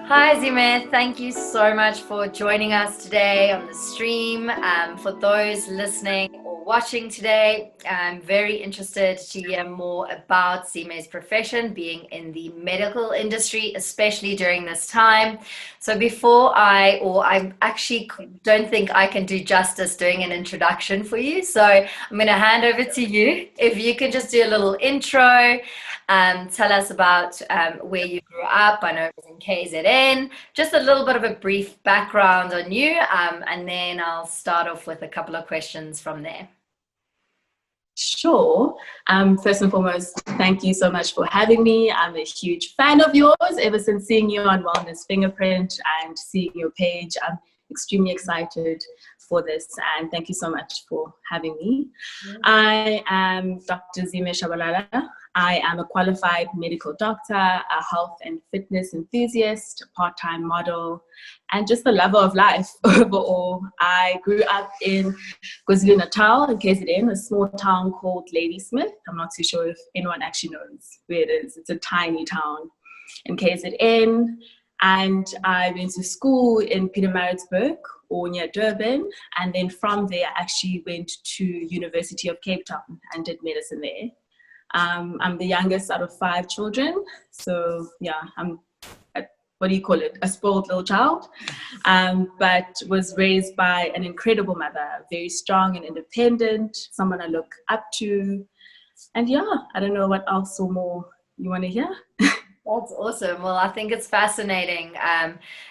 Hi Zime, thank you so much for joining us today on the stream. For those listening or watching today, I'm very interested to hear more about Zime's profession, being in the medical industry, especially during this time. So I actually don't think I can do justice doing an introduction for you. So I'm going to hand over to you. If you could just do a little intro. Tell us about where you grew up. I know it was in KZN. Just a little bit of a brief background on you, and then I'll start off with a couple of questions from there. Sure. First and foremost, thank you so much for having me. I'm a huge fan of yours ever since seeing you on Wellness Fingerprint and seeing your page. I'm extremely excited for this, and thank you so much for having me. I am Dr. Zime Shabalala. I am a qualified medical doctor, a health and fitness enthusiast, a part-time model, and just a lover of life overall. I grew up in KwaZulu-Natal in KZN, a small town called Ladysmith. I'm not too sure if anyone actually knows where it is. It's a tiny town in KZN. And I went to school in Pietermaritzburg or near Durban. And then from there, I actually went to University of Cape Town and did medicine there. I'm the youngest out of 5 children. So yeah, I'm, what do you call it? A spoiled little child, but was raised by an incredible mother, very strong and independent, someone I look up to. And yeah, I don't know what else or more you want to hear. That's awesome. Well, I think it's fascinating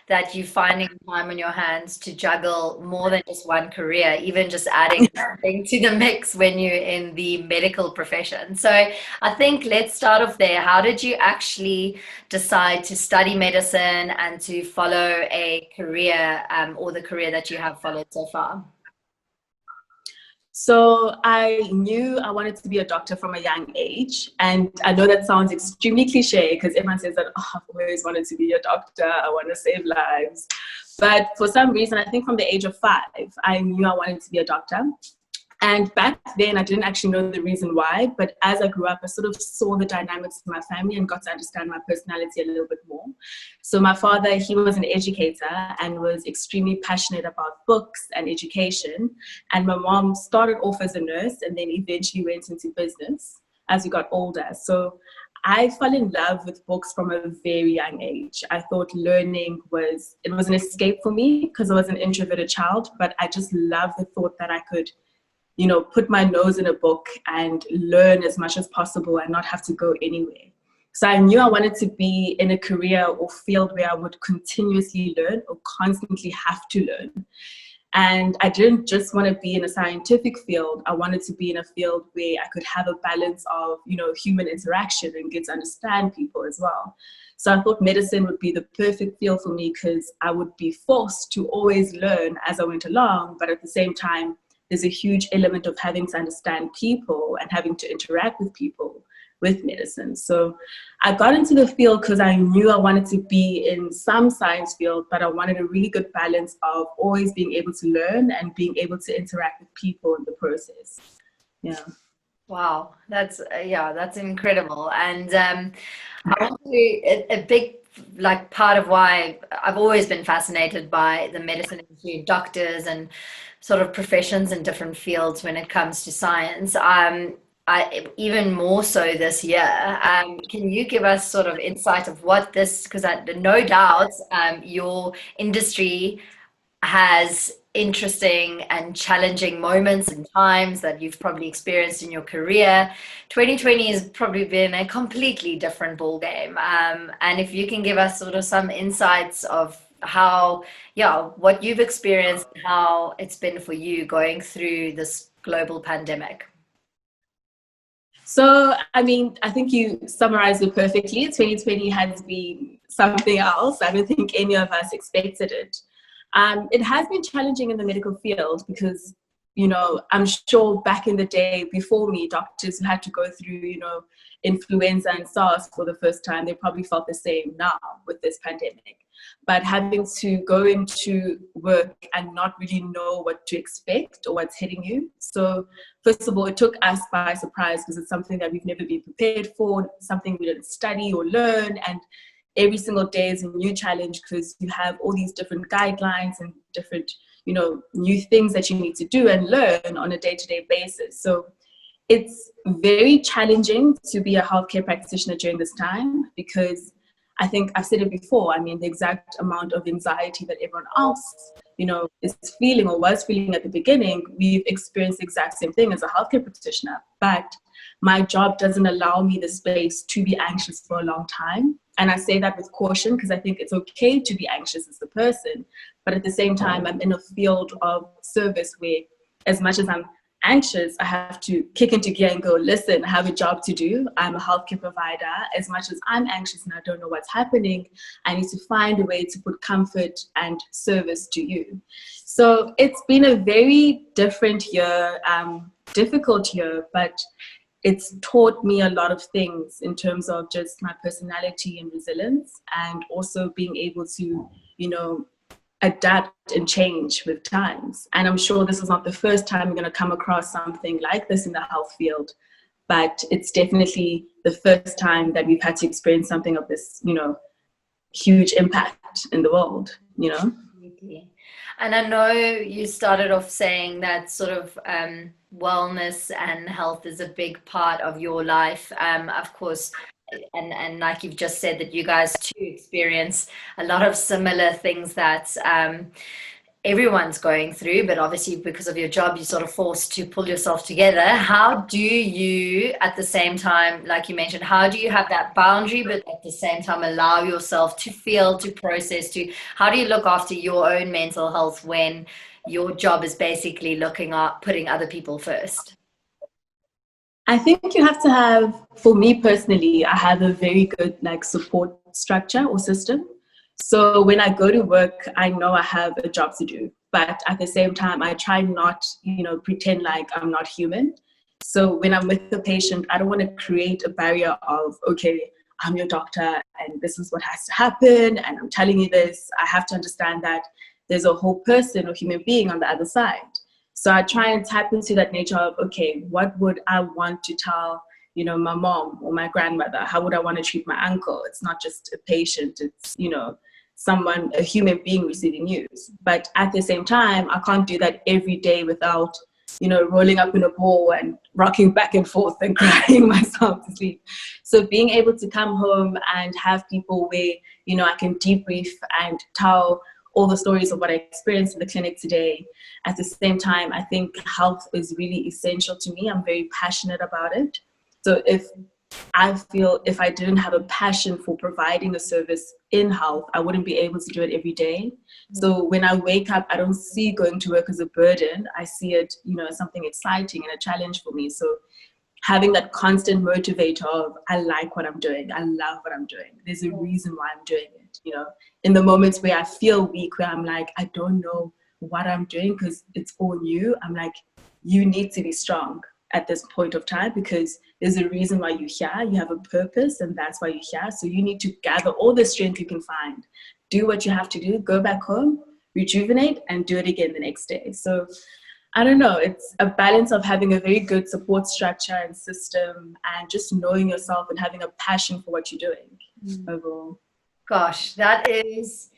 that you're finding time on your hands to juggle more than just one career, even just adding something to the mix when you're in the medical profession. So I think let's start off there. How did you actually decide to study medicine and to follow a career or the career that you have followed so far? So I knew I wanted to be a doctor from a young age. And I know that sounds extremely cliche because everyone says that, oh, I've always wanted to be a doctor. I want to save lives. But for some reason, I think from the age of 5, I knew I wanted to be a doctor. And back then, I didn't actually know the reason why, but as I grew up, I sort of saw the dynamics of my family and got to understand my personality a little bit more. So my father, he was an educator and was extremely passionate about books and education. And my mom started off as a nurse and then eventually went into business as we got older. So I fell in love with books from a very young age. I thought learning was an escape for me because I was an introverted child, but I just loved the thought that I could put my nose in a book and learn as much as possible and not have to go anywhere. So I knew I wanted to be in a career or field where I would continuously learn or constantly have to learn. And I didn't just want to be in a scientific field. I wanted to be in a field where I could have a balance of, human interaction and get to understand people as well. So I thought medicine would be the perfect field for me because I would be forced to always learn as I went along, but at the same time, there's a huge element of having to understand people and having to interact with people with medicine. So I got into the field because I knew I wanted to be in some science field, but I wanted a really good balance of always being able to learn and being able to interact with people in the process. Yeah. Wow, that's incredible. And I want to a big part of why I've always been fascinated by the medicine industry, doctors and sort of professions in different fields when it comes to science. I even more so this year. Can you give us sort of insight of what this, because no doubt your industry has interesting and challenging moments and times that you've probably experienced in your career. 2020 has probably been a completely different ball game. And if you can give us sort of some insights of what you've experienced, how it's been for you going through this global pandemic. So, I think you summarized it perfectly. 2020 has been something else. I don't think any of us expected it. It has been challenging in the medical field because, I'm sure back in the day before me, doctors who had to go through, influenza and SARS for the first time, they probably felt the same now with this pandemic. But having to go into work and not really know what to expect or what's hitting you. So first of all, it took us by surprise because it's something that we've never been prepared for, something we didn't study or learn. And every single day is a new challenge because you have all these different guidelines and different, new things that you need to do and learn on a day-to-day basis. So it's very challenging to be a healthcare practitioner during this time because I think I've said it before. I mean, the exact amount of anxiety that everyone else, is feeling or was feeling at the beginning, we've experienced the exact same thing as a healthcare practitioner. But my job doesn't allow me the space to be anxious for a long time. And I say that with caution because I think it's okay to be anxious as a person. But at the same time, I'm in a field of service where as much as I'm anxious, I have to kick into gear and go, listen, I have a job to do. I'm a healthcare provider. As much as I'm anxious and I don't know what's happening, I need to find a way to put comfort and service to you. So it's been a very different year, difficult year, but it's taught me a lot of things in terms of just my personality and resilience, and also being able to, adapt and change with times. And I'm sure this is not the first time you're going to come across something like this in the health field, but it's definitely the first time that we've had to experience something of this, huge impact in the world, And I know you started off saying that sort of wellness and health is a big part of your life. Of course, and like you've just said, that you guys too experience a lot of similar things that everyone's going through, but obviously because of your job, you're sort of forced to pull yourself together. How do you, at the same time, like you mentioned, how do you have that boundary, but at the same time allow yourself to feel, to process, how do you look after your own mental health when your job is basically putting other people first? I think you have to have, for me personally, I have a very good support structure or system. So when I go to work, I know I have a job to do, but at the same time, I try not, pretend like I'm not human. So when I'm with the patient, I don't want to create a barrier of, okay, I'm your doctor and this is what has to happen. And I'm telling you this. I have to understand that there's a whole person or human being on the other side. So I try and tap into that nature of, okay, what would I want to tell, my mom or my grandmother? How would I want to treat my uncle? It's not just a patient, it's, someone, a human being receiving news. But at the same time, I can't do that every day without, rolling up in a ball and rocking back and forth and crying myself to sleep. So being able to come home and have people where, I can debrief and tell all the stories of what I experienced in the clinic today. At the same time, I think health is really essential to me. I'm very passionate about it. So if I didn't have a passion for providing a service in health, I wouldn't be able to do it every day. So when I wake up, I don't see going to work as a burden. I see it, as something exciting and a challenge for me. So having that constant motivator of, I like what I'm doing. I love what I'm doing. There's a reason why I'm doing it. In the moments where I feel weak, where I'm like, I don't know what I'm doing because it's all new. I'm like, you need to be strong at this point of time because there's a reason why you're here. You have a purpose and that's why you're here. So you need to gather all the strength you can find, do what you have to do, go back home, rejuvenate and do it again the next day. So I don't know, it's a balance of having a very good support structure and system and just knowing yourself and having a passion for what you're doing overall. Gosh, that's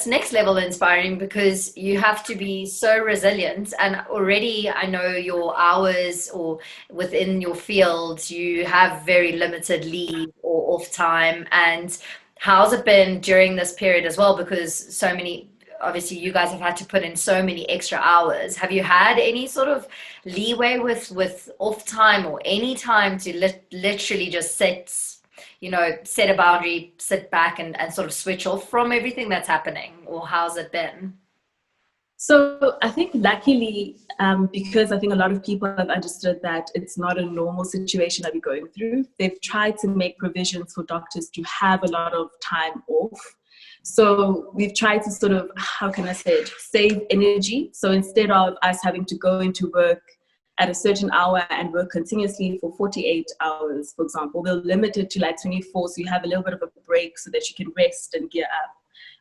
next level inspiring because you have to be so resilient. And already I know your hours or within your field, you have very limited leave or off time. And how's it been during this period as well? Because obviously you guys have had to put in so many extra hours. Have you had any sort of leeway with off time or any time to literally just set a boundary, sit back and sort of switch off from everything that's happening? Or how's it been? So I think luckily, because I think a lot of people have understood that it's not a normal situation that we're going through, they've tried to make provisions for doctors to have a lot of time off. So we've tried to sort of, how can I say it, save energy. So instead of us having to go into work at a certain hour and work continuously for 48 hours, for example, they'll limit it to 24, so you have a little bit of a break so that you can rest and gear up.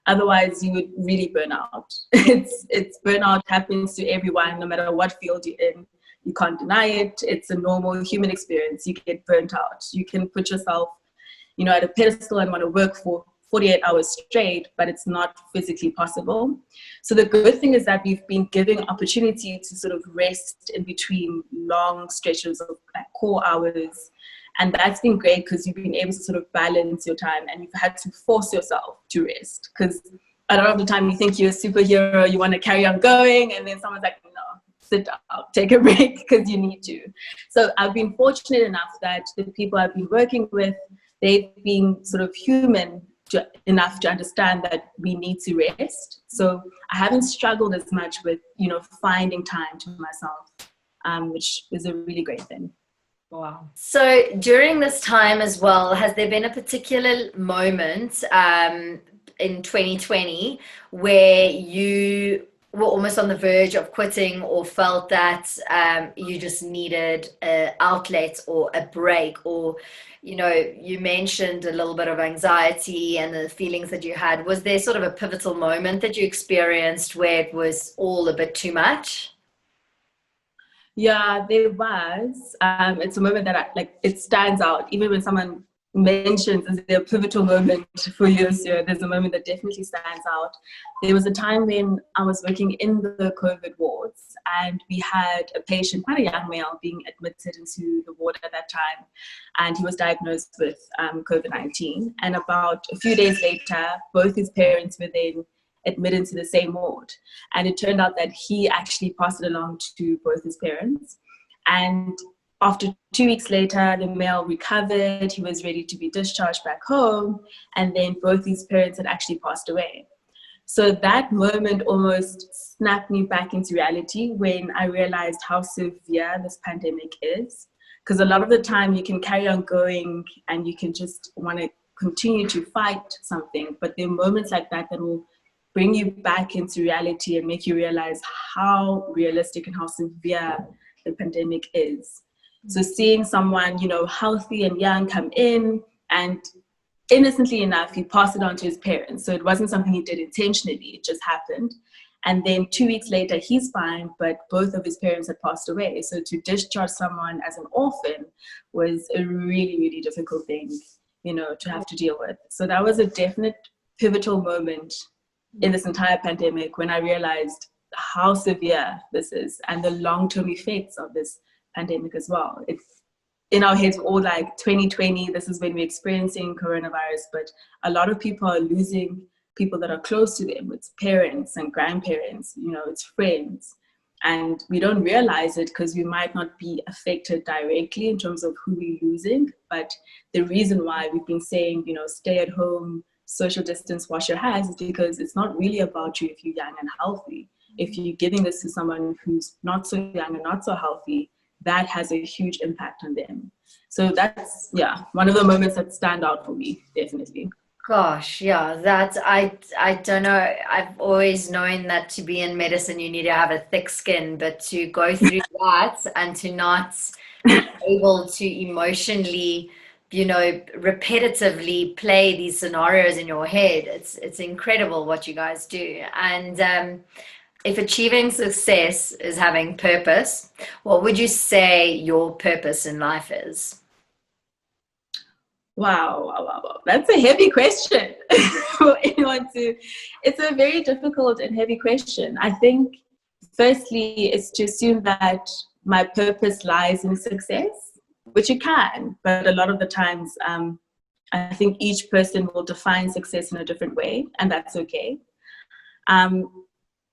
Otherwise, you would really burn out. It's burnout happens to everyone, no matter what field you're in. You can't deny it. It's a normal human experience. You get burnt out. You can put yourself, at a pedestal and want to work for 48 hours straight, but it's not physically possible. So the good thing is that we've been given opportunity to sort of rest in between long stretches of like core hours. And that's been great because you've been able to sort of balance your time, and you've had to force yourself to rest. Because a lot of the time you think you're a superhero, you want to carry on going, and then someone's like, no, sit down, take a break, because you need to. So I've been fortunate enough that the people I've been working with, they've been sort of human enough to understand that we need to rest. So I haven't struggled as much with, finding time to myself, which is a really great thing. Wow. So during this time as well, has there been a particular moment in 2020 where you were almost on the verge of quitting, or felt that you just needed an outlet or a break? Or, you mentioned a little bit of anxiety and the feelings that you had. Was there sort of a pivotal moment that you experienced where it was all a bit too much? Yeah, there was. It's a moment that it stands out. Even when someone mentions, is there a pivotal moment for you? So there's a moment that definitely stands out. There was a time when I was working in the COVID wards, and we had a patient, quite a young male, being admitted into the ward at that time, and he was diagnosed with COVID-19. And about a few days later, both his parents were then admitted to the same ward. And it turned out that he actually passed it along to both his parents. And after 2 weeks later, the male recovered, he was ready to be discharged back home, and then both his parents had actually passed away. So that moment almost snapped me back into reality when I realized how severe this pandemic is. Because a lot of the time you can carry on going and you can just want to continue to fight something, but there are moments like that that will bring you back into reality and make you realize how realistic and how severe the pandemic is. So seeing someone, healthy and young come in, and innocently enough, he passed it on to his parents. So it wasn't something he did intentionally, it just happened. And then 2 weeks later, he's fine, but both of his parents had passed away. So to discharge someone as an orphan was a really, really difficult thing, to have to deal with. So that was a definite pivotal moment in this entire pandemic when I realized how severe this is and the long-term effects of this pandemic as well. It's in our heads, all like 2020, this is when we're experiencing coronavirus, but a lot of people are losing people that are close to them. It's parents and grandparents, it's friends. And we don't realize it because we might not be affected directly in terms of who we're losing. But the reason why we've been saying, stay at home, social distance, wash your hands, is because it's not really about you if you're young and healthy. If you're giving this to someone who's not so young and not so healthy, that has a huge impact on them. So that's, one of the moments that stand out for me, definitely. Gosh, yeah, I don't know. I've always known that to be in medicine, you need to have a thick skin, but to go through that and to not be able to emotionally, repetitively play these scenarios in your head, it's incredible what you guys do. And if achieving success is having purpose, what would you say your purpose in life is? Wow. That's a heavy question for anyone to. It's a very difficult and heavy question. I think, firstly, it's to assume that my purpose lies in success, which it can, but a lot of the times, I think each person will define success in a different way, and that's okay.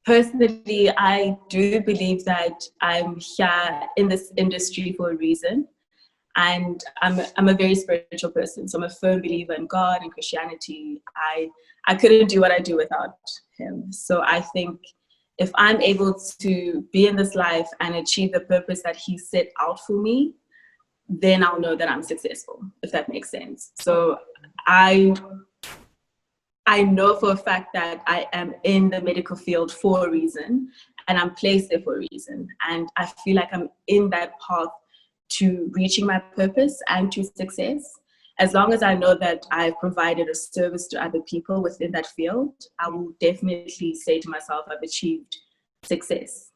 Personally, I do believe that I'm here in this industry for a reason. And I'm a very spiritual person. So I'm a firm believer in God and Christianity. I couldn't do what I do without him. So I think if I'm able to be in this life and achieve the purpose that he set out for me, then I'll know that I'm successful, if that makes sense. So I know for a fact that I am in the medical field for a reason, and I'm placed there for a reason. And I feel like I'm in that path to reaching my purpose and to success. As long as I know that I've provided a service to other people within that field, I will definitely say to myself, I've achieved success,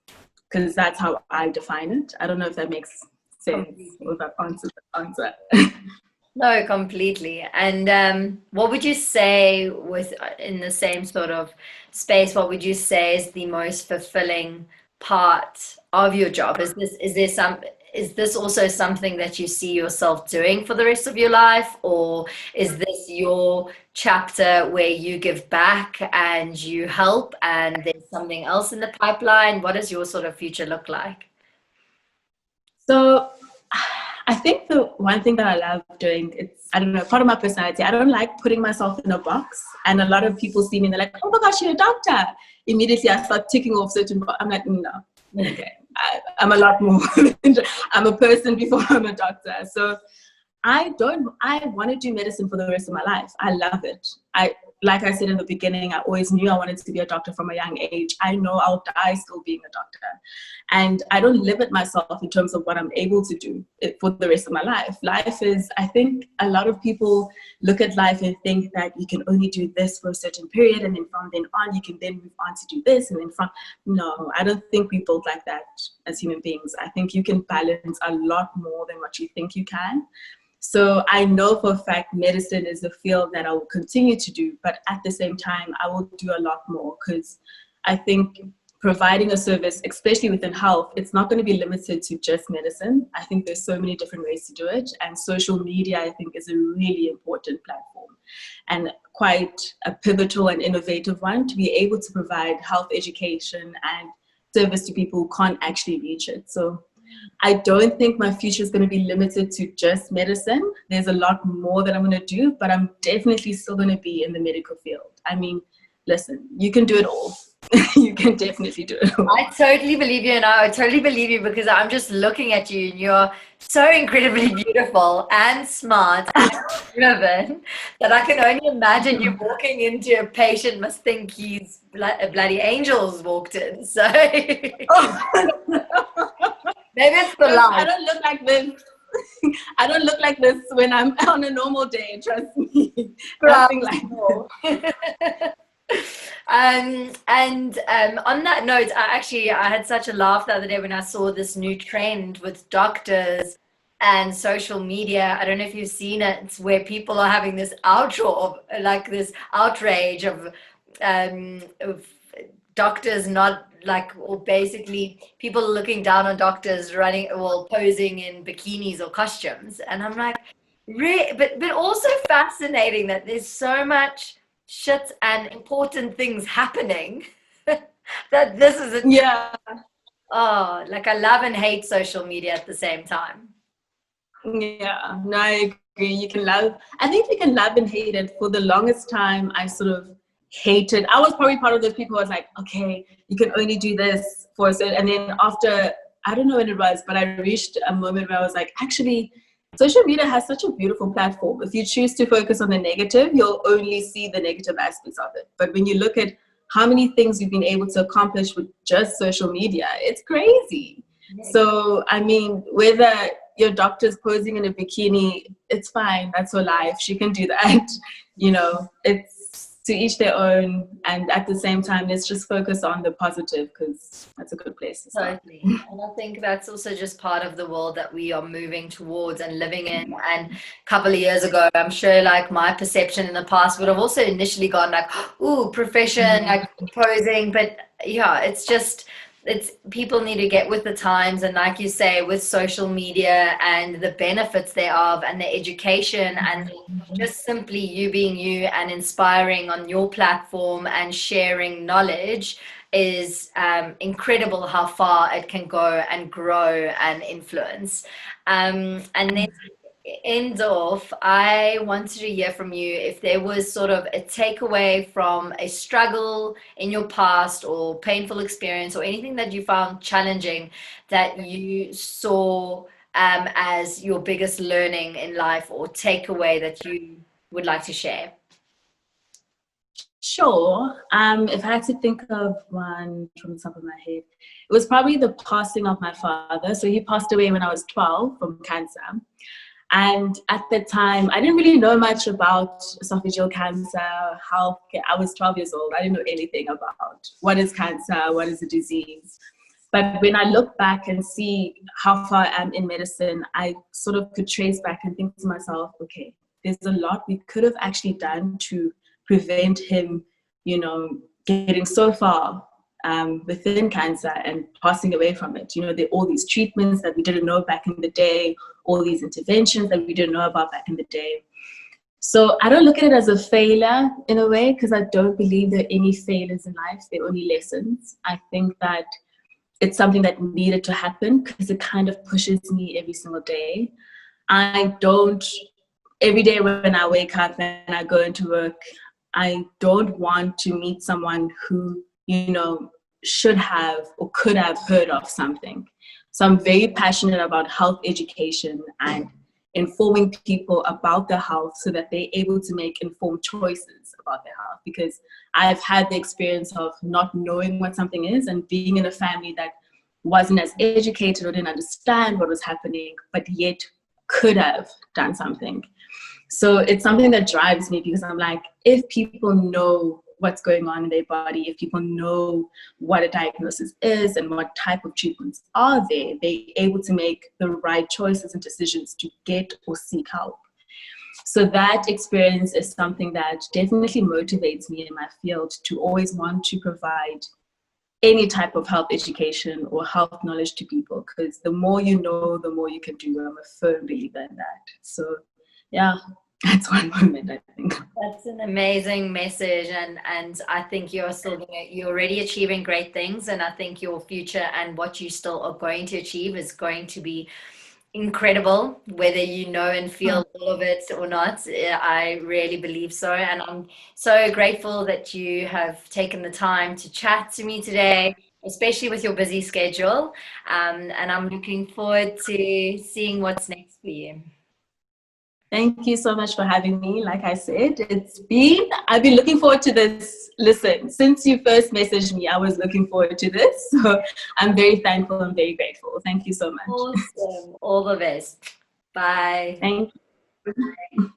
because that's how I define it. I don't know if that makes sense or if I've answered the answer. No, completely. And what would you say with in the same sort of space, what would you say is the most fulfilling part of your job? Is this also something that you see yourself doing for the rest of your life, or is this your chapter where you give back and you help and there's something else in the pipeline? What does your sort of future look like? So I think the one thing that I love doing, it's, I don't know, part of my personality. I don't like putting myself in a box. And a lot of people see me and they're like, oh my gosh, you're a doctor. Immediately I start ticking off certain boxes. I'm like, no, okay. I'm a lot more. I'm a person before I'm a doctor. So I want to do medicine for the rest of my life. I love it. Like I said in the beginning, I always knew I wanted to be a doctor from a young age. I know I'll die still being a doctor. And I don't limit myself in terms of what I'm able to do for the rest of my life. Life is, I think a lot of people look at life and think that you can only do this for a certain period, and then from then on, you can then move on to do this. And then no, I don't think we build like that as human beings. I think you can balance a lot more than what you think you can. So I know for a fact medicine is a field that I will continue to do, but at the same time, I will do a lot more, because I think providing a service, especially within health, it's not going to be limited to just medicine. I think there's so many different ways to do it. And social media, I think, is a really important platform and quite a pivotal and innovative one to be able to provide health education and service to people who can't actually reach it. So I don't think my future is going to be limited to just medicine. There's a lot more that I'm going to do, but I'm definitely still going to be in the medical field. I mean, listen, you can do it all. You can definitely do it all. I totally believe you, and I totally believe you because I'm just looking at you, and you're so incredibly beautiful and smart and driven that I can only imagine you walking into a patient must think he's a bloody angel's walked in. So maybe it's the I light. don't look like this. I don't look like this when I'm on a normal day, trust me. Nothing like that. And on that note, I had such a laugh the other day when I saw this new trend with doctors and social media. I don't know if you've seen it. It's where people are having this outrage, like this outrage of doctors not like, or basically people looking down on doctors running, well, posing in bikinis or costumes. And I'm like, but also fascinating that there's so much shit and important things happening that this is a yeah. oh, like I love and hate social media at the same time. Yeah, no, I agree. You can love, I think you can love and hate it. For the longest time, I sort of hated, I was probably part of those people who was like, okay, you can only do this for a certain, and then after, I don't know when it was, but I reached a moment where I was like, actually, social media has such a beautiful platform. If you choose to focus on the negative, you'll only see the negative aspects of it. But when you look at how many things you've been able to accomplish with just social media, it's crazy. So, I mean, whether your doctor's posing in a bikini, it's fine. That's her life. She can do that. You know, it's to each their own. And at the same time, let's just focus on the positive, because that's a good place to start. Totally. And I think that's also just part of the world that we are moving towards and living in. And a couple of years ago, I'm sure like my perception in the past would have also initially gone like, ooh, profession, like posing. But yeah, it's people need to get with the times. And like you say, with social media and the benefits thereof and the education and just simply you being you and inspiring on your platform and sharing knowledge is incredible how far it can go and grow and influence. And then to end off, I wanted to hear from you if there was sort of a takeaway from a struggle in your past or painful experience or anything that you found challenging that you saw as your biggest learning in life or takeaway that you would like to share. Sure. If I had to think of one from the top of my head, it was probably the passing of my father. So he passed away when I was 12 from cancer. And at the time, I didn't really know much about esophageal cancer, health. I was 12 years old. I didn't know anything about what is cancer, what is a disease. But when I look back and see how far I am in medicine, I sort of could trace back and think to myself, okay, there's a lot we could have actually done to prevent him, you know, getting so far within cancer and passing away from it. You know, there are all these treatments that we didn't know back in the day, all these interventions that we didn't know about back in the day. So I don't look at it as a failure in a way, because I don't believe there are any failures in life. They're only lessons. I think that it's something that needed to happen because it kind of pushes me every single day. I don't, every day when I wake up and I go into work, I don't want to meet someone who, you know, should have or could have heard of something. So I'm very passionate about health education and informing people about their health so that they're able to make informed choices about their health. Because I've had the experience of not knowing what something is and being in a family that wasn't as educated or didn't understand what was happening, but yet could have done something. So it's something that drives me, because I'm like, if people know what's going on in their body, if people know what a diagnosis is and what type of treatments are there, they're able to make the right choices and decisions to get or seek help. So that experience is something that definitely motivates me in my field to always want to provide any type of health education or health knowledge to people, because the more you know, the more you can do. I'm a firm believer in that. So yeah, that's one moment, I think. That's an amazing message, and I think you're you're already achieving great things, and I think your future and what you still are going to achieve is going to be incredible, whether you know and feel all of it or not. I really believe so, and I'm so grateful that you have taken the time to chat to me today, especially with your busy schedule, and I'm looking forward to seeing what's next for you. Thank you so much for having me. Like I said, I've been looking forward to this. Listen, since you first messaged me, I was looking forward to this. So I'm very thankful and very grateful. Thank you so much. Awesome. All the best. Bye. Thank you.